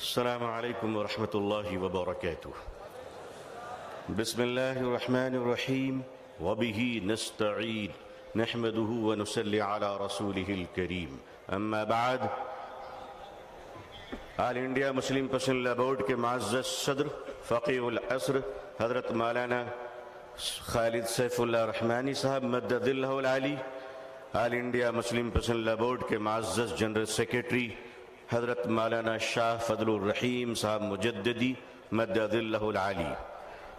السلام عليكم ورحمة الله وبركاته. بسم الله الرحمن الرحيم وبه نستعين نحمده ونصلي على رسوله الكريم. أما بعد، آل انڈیا مسلم پسند لا بورڈ کے معزز صدر فقیہ العصر حضرت مولانا خالد سیف اللہ رحمانی صاحب مدد اللہ العلی، آل انڈیا مسلم پسند لا بورڈ کے معزز جنرل سیکریٹری حضرت مولانا شاہ فضل الرحیم صاحب مجددی مدد اللہ العلی،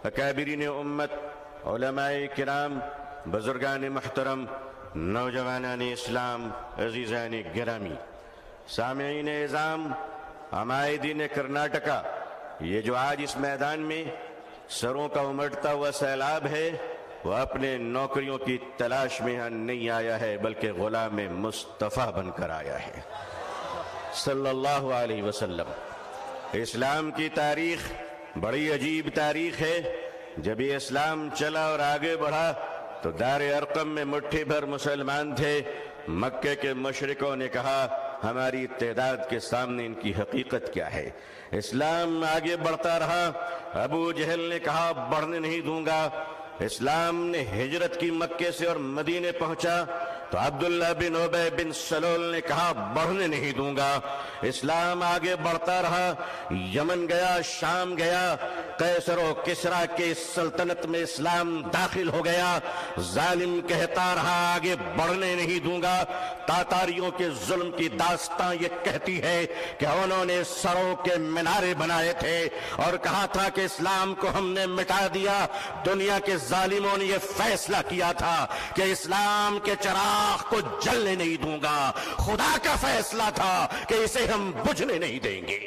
اکابرین امت، علماء کرام، بزرگان محترم، نوجوانان اسلام، عزیزان گرامی، سامعین اعظام، عمائدین کرناٹکا، یہ جو آج اس میدان میں سروں کا امڑتا ہوا سیلاب ہے، وہ اپنے نوکریوں کی تلاش میں نہیں آیا ہے بلکہ غلام مصطفیٰ بن کر آیا ہے صلی اللہ علیہ وسلم۔ اسلام کی تاریخ بڑی عجیب تاریخ ہے۔ جب یہ اسلام چلا اور آگے بڑھا تو دار ارقم میں مٹھی بھر مسلمان تھے۔ مکے کے مشرکوں نے کہا ہماری تعداد کے سامنے ان کی حقیقت کیا ہے۔ اسلام آگے بڑھتا رہا، ابو جہل نے کہا بڑھنے نہیں دوں گا۔ اسلام نے ہجرت کی مکے سے اور مدینے پہنچا تو عبداللہ بن ابی بن سلول نے کہا بڑھنے نہیں دوں گا۔ اسلام آگے بڑھتا رہا، یمن گیا، شام گیا، قیصر و کسریٰ کے سلطنت میں اسلام داخل ہو گیا۔ ظالم کہتا رہا آگے بڑھنے نہیں دوں گا۔ تاتاریوں کے ظلم کی داستان یہ کہتی ہے کہ انہوں نے سروں کے مینارے بنائے تھے اور کہا تھا کہ اسلام کو ہم نے مٹا دیا۔ دنیا کے ظالموں نے یہ فیصلہ کیا تھا کہ اسلام کے چراغ کو جلنے نہیں دوں گا۔ خدا کا فیصلہ تھا کہ اسے ہم بجھنے نہیں دیں گے۔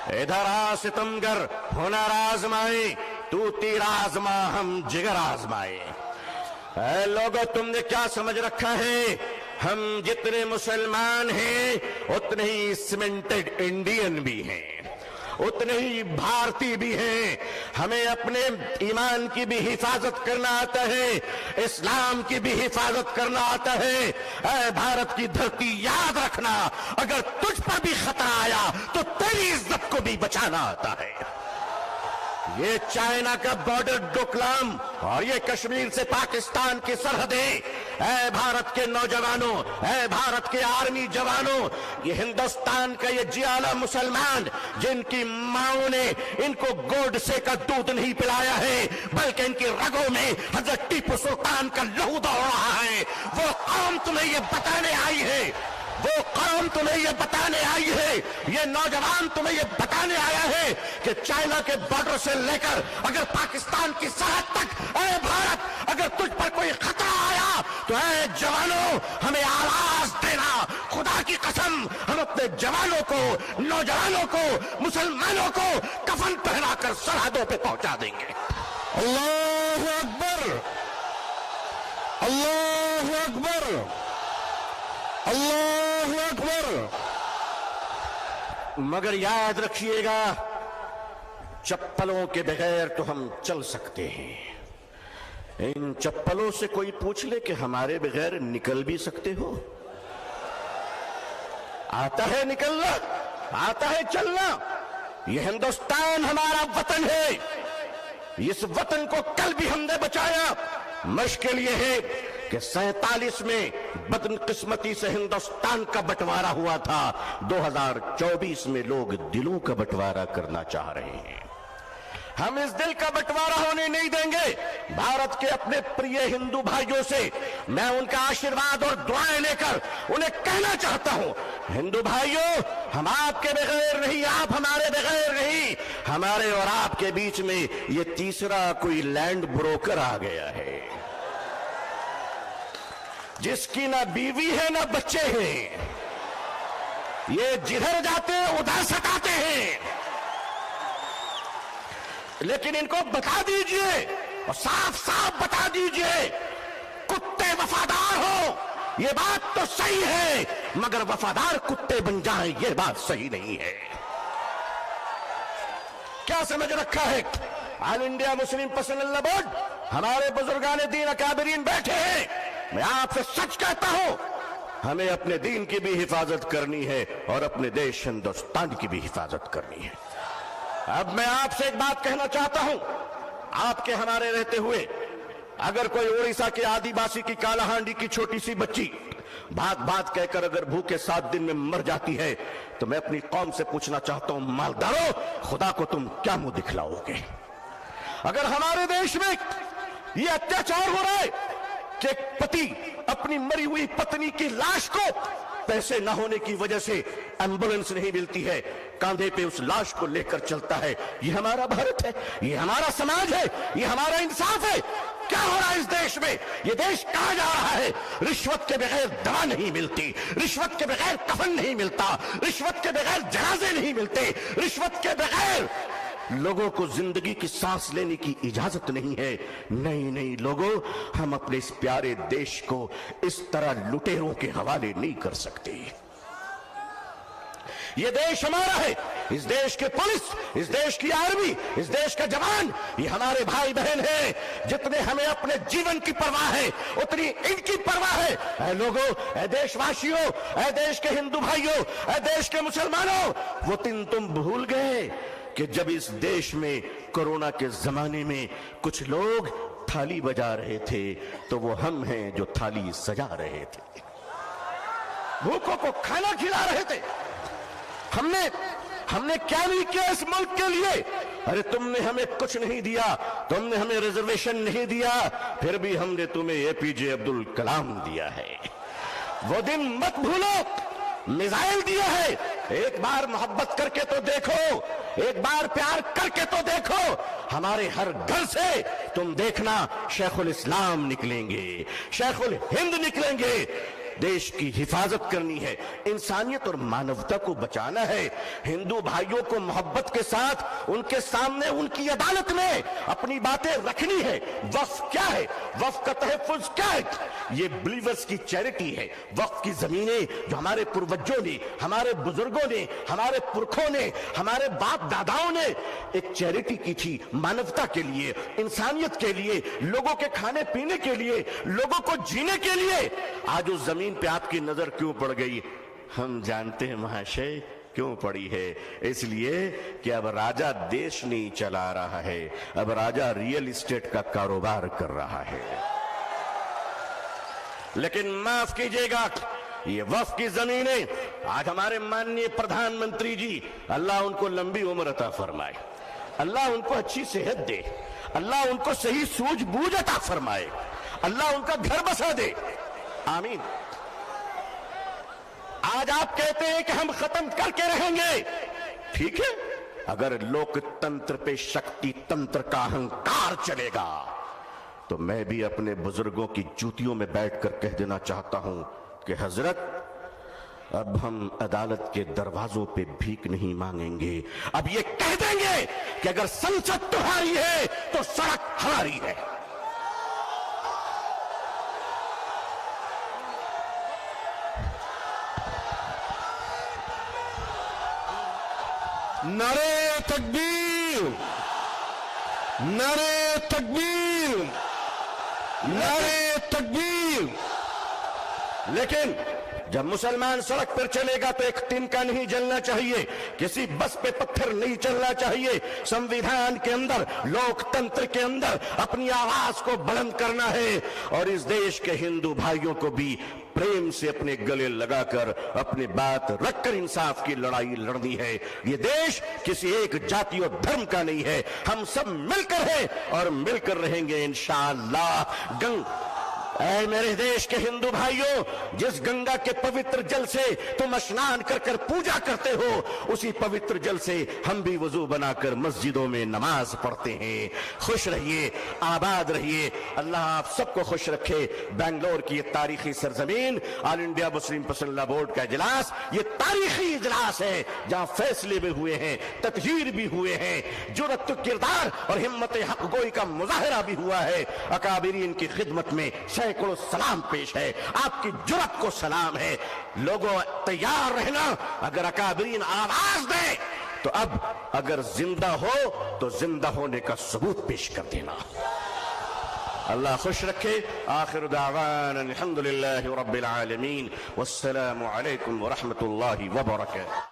ادھر آ ستمگر ہنر آزمائے، تو تیر آزما ہم جگر آزمائے۔ اے لوگو، تم نے کیا سمجھ رکھا ہے؟ ہم جتنے مسلمان ہیں اتنے ہی سیمنٹڈ انڈین بھی ہیں، اتنے ہی بھارتی بھی ہیں۔ ہمیں اپنے ایمان کی بھی حفاظت کرنا آتا ہے، اسلام کی بھی حفاظت کرنا آتا ہے۔ اے بھارت کی دھرتی، یاد رکھنا اگر تجھ پر بھی خطرہ آیا تو تیری عزت کو بھی بچانا آتا ہے۔ یہ چائنا کا بارڈر ڈوکلام اور یہ کشمیر سے پاکستان کی سرحدیں، اے بھارت کے نوجوانوں، اے بھارت کے آرمی جوانوں، یہ ہندوستان کا یہ جیالا مسلمان جن کی ماؤں نے ان کو گوڈسے کا دودھ نہیں پلایا ہے بلکہ ان کی رگوں میں حضرت ٹیپو سلطان کا لہو دوڑ رہا ہے، وہ قوم تمہیں یہ بتانے آئی ہے، وہ قوم تمہیں یہ بتانے آئی ہے، یہ نوجوان تمہیں یہ بتانے آیا ہے کہ چائنا کے بارڈر سے لے کر اگر پاکستان کی سرحد تک، اے بھارت، اگر تجھ پر کوئی خطرہ آیا تو اے جوانوں ہمیں آواز دینا۔ خدا کی قسم، ہم اپنے جوانوں کو، نوجوانوں کو، مسلمانوں کو کفن پہنا کر سرحدوں پہ پہنچا دیں گے۔ اللہ اکبر، اللہ اکبر، اللہ اکبر۔ مگر یاد رکھیے گا، چپلوں کے بغیر تو ہم چل سکتے ہیں۔ ان چپلوں سے کوئی پوچھ لے کہ ہمارے بغیر نکل بھی سکتے ہو؟ آتا ہے نکلنا، آتا ہے چلنا۔ یہ ہندوستان ہمارا وطن ہے، اس وطن کو کل بھی ہم نے بچایا۔ مشکل یہ ہے کہ 47 میں بدقسمتی سے ہندوستان کا بٹوارا ہوا تھا، 2024 میں لوگ دلوں کا بٹوارا کرنا چاہ رہے ہیں۔ ہم اس دل کا بٹوارا ہونے نہیں دیں گے۔ بھارت کے اپنے پریے ہندو بھائیوں سے میں ان کا آشیرواد اور دعائیں لے کر انہیں کہنا چاہتا ہوں، ہندو بھائیوں، ہم آپ کے بغیر نہیں، آپ ہمارے بغیر نہیں۔ ہمارے اور آپ کے بیچ میں یہ تیسرا کوئی لینڈ بروکر آ گیا ہے جس کی نہ بیوی ہے نہ بچے ہیں۔ یہ جدھر جاتے ادھر ستاتے ہیں، لیکن ان کو بتا دیجئے اور صاف صاف بتا دیجئے، کتے وفادار ہو یہ بات تو صحیح ہے، مگر وفادار کتے بن جائیں یہ بات صحیح نہیں ہے۔ کیا سمجھ رکھا ہے؟ آل انڈیا مسلم پسند اللہ بورڈ، ہمارے بزرگان دین اکابرین بیٹھے ہیں۔ میں آپ سے سچ کہتا ہوں، ہمیں اپنے دین کی بھی حفاظت کرنی ہے اور اپنے دیش ہندوستان کی بھی حفاظت کرنی ہے۔ اب میں آپ سے ایک بات کہنا چاہتا ہوں، آپ کے ہمارے رہتے ہوئے اگر کوئی اڑیسہ کے آدی باسی کی کالا ہانڈی کی چھوٹی سی بچی بات بات کہہ کر اگر بھوکے 7 دن میں مر جاتی ہے تو میں اپنی قوم سے پوچھنا چاہتا ہوں، مالدارو خدا کو تم کیا منہ دکھلاؤ گے؟ اگر ہمارے دیش میں یہ اتیاچار ہو رہا ہے کہ ایک پتی اپنی مری ہوئی پتنی کی لاش کو پیسے نہ ہونے کی وجہ سے ایمبولنس نہیں ملتی ہے، کاندھے پہ اس لاش کو لے کر چلتا ہے، یہ ہمارا بھارت ہے، یہ ہمارا سماج ہے، یہ ہمارا انصاف ہے؟ کیا ہو رہا ہے اس دیش میں؟ یہ دیش کہاں جا رہا ہے؟ رشوت کے بغیر دوا نہیں ملتی، رشوت کے بغیر کفن نہیں ملتا، رشوت کے بغیر جنازے نہیں ملتے، رشوت کے بغیر لوگوں کو زندگی کی سانس لینے کی اجازت نہیں ہے۔ نہیں لوگوں، ہم اپنے اس پیارے دیش کو اس طرح لٹیروں کے حوالے نہیں کر سکتے۔ یہ دیش ہمارا ہے، اس دیش کے پولیس، اس دیش کی آرمی، اس دیش کا جوان، یہ ہمارے بھائی بہن ہیں۔ جتنے ہمیں اپنے جیون کی پرواہ ہے اتنی ان کی پرواہ ہے۔ اے لوگوں، اے دیش واسیوں، اے دیش کے ہندو بھائیوں، اے دیش کے مسلمانوں، وہ دن تم بھول گئے کہ جب اس دیش میں کورونا کے زمانے میں کچھ لوگ تھالی بجا رہے تھے تو وہ ہم ہیں جو تھالی سجا رہے تھے، بھوکوں کو کھانا کھلا رہے تھے۔ ہم نے کیا نہیں کیا اس ملک کے لیے؟ ارے تم نے ہمیں کچھ نہیں دیا، تم نے ہمیں ریزرویشن نہیں دیا، پھر بھی ہم نے تمہیں اے پی جے عبد الکلام دیا ہے۔ وہ دن مت بھولو، میزائل دیا ہے، ایک بار محبت کر کے تو دیکھو، ایک بار پیار کر کے تو دیکھو۔ ہمارے ہر گھر سے تم دیکھنا شیخ الاسلام نکلیں گے، شیخ الہند نکلیں گے۔ دیش کی حفاظت کرنی ہے، انسانیت اور مانوتا کو بچانا ہے، ہندو بھائیوں کو محبت کے ساتھ ان کے سامنے ان کی عدالت میں اپنی باتیں رکھنی ہے۔ وقف کیا ہے؟ وقف کا تحفظ کیا ہے؟ یہ بلیورز کی چیریٹی ہے۔ وقف کی زمینیں جو ہمارے پروجوں نے، ہمارے بزرگوں نے، ہمارے پرکھوں نے، ہمارے باپ داداؤں نے ایک چیریٹی کی تھی، مانوتا کے لیے، انسانیت کے لیے، لوگوں کے کھانے پینے کے لیے، لوگوں کو جینے کے لیے۔ آج اس زمین پہ آپ کی نظر کیوں پڑ گئی؟ ہم جانتے ہیں مہاشے کیوں پڑی ہے، اس لیے کہ اب راجہ دیش نہیں چلا رہا ہے، اب راجہ ریئل اسٹیٹ کا کاروبار کر رہا ہے۔ لیکن معاف کیجئے گا، یہ وقف کی زمینیں آج ہمارے ماننی پردھان منتری جی، اللہ ان کو لمبی عمر عطا فرمائے، اللہ ان کو اچھی صحت دے، اللہ ان کو صحیح سوجھ بوجھ عطا فرمائے، اللہ ان کا گھر بسا دے، آمین۔ آج آپ کہتے ہیں کہ ہم ختم کر کے رہیں گے، ٹھیک ہے، اگر لوک تنتر پہ شکتی تنتر کا اہنکار چلے گا تو میں بھی اپنے بزرگوں کی جوتیوں میں بیٹھ کر کہہ دینا چاہتا ہوں کہ حضرت اب ہم عدالت کے دروازوں پہ بھیک نہیں مانگیں گے، اب یہ کہہ دیں گے کہ اگر سنسد تمہاری ہے تو سڑک ہماری ہے۔ نعرے تکبیر، نعرے تکبیر، نعرے تکبیر۔ لیکن جب مسلمان سڑک پر چلے گا تو ایک تنکا نہیں جلنا چاہیے، کسی بس پہ پتھر نہیں چلنا چاہیے، سنویدھان کے اندر، لوک تنتر کے اندر اپنی آواز کو بلند کرنا ہے، اور اس دیش کے ہندو بھائیوں کو بھی پریم سے اپنے گلے لگا کر اپنی بات رکھ کر انصاف کی لڑائی لڑنی ہے۔ یہ دیش کسی ایک جاتی اور دھرم کا نہیں ہے، ہم سب مل کر ہیں اور مل کر رہیں گے انشاءاللہ۔ اے میرے دیش کے ہندو بھائیوں، جس گنگا کے پوتر جل سے تم اشنان کر کر پوجا کرتے ہو، اسی پوتر جل سے ہم بھی وضو بنا کر مسجدوں میں نماز پڑھتے ہیں۔ خوش رہیے، آباد رہیے، اللہ آپ سب کو خوش رکھے۔ بنگلور کی یہ تاریخی سرزمین، آل انڈیا مسلم پرسنل لا بورڈ کا اجلاس، یہ تاریخی اجلاس ہے جہاں فیصلے بھی ہوئے ہیں، تطہیر بھی ہوئے ہیں، جرأت کردار اور ہمت حق گوئی کا مظاہرہ بھی ہوا ہے۔ اکابرین کی خدمت میں سینکڑوں سلام پیش ہے، آپ کی جرأت کو سلام ہے۔ لوگوں تیار رہنا، اگر اکابرین آواز دے تو اب اگر زندہ ہو تو زندہ ہونے کا ثبوت پیش کر دینا۔ اللہ خوش رکھے. آخر دعوانا الحمدللہ رب العالمین والسلام علیکم ورحمۃ اللہ وبرکاتہ.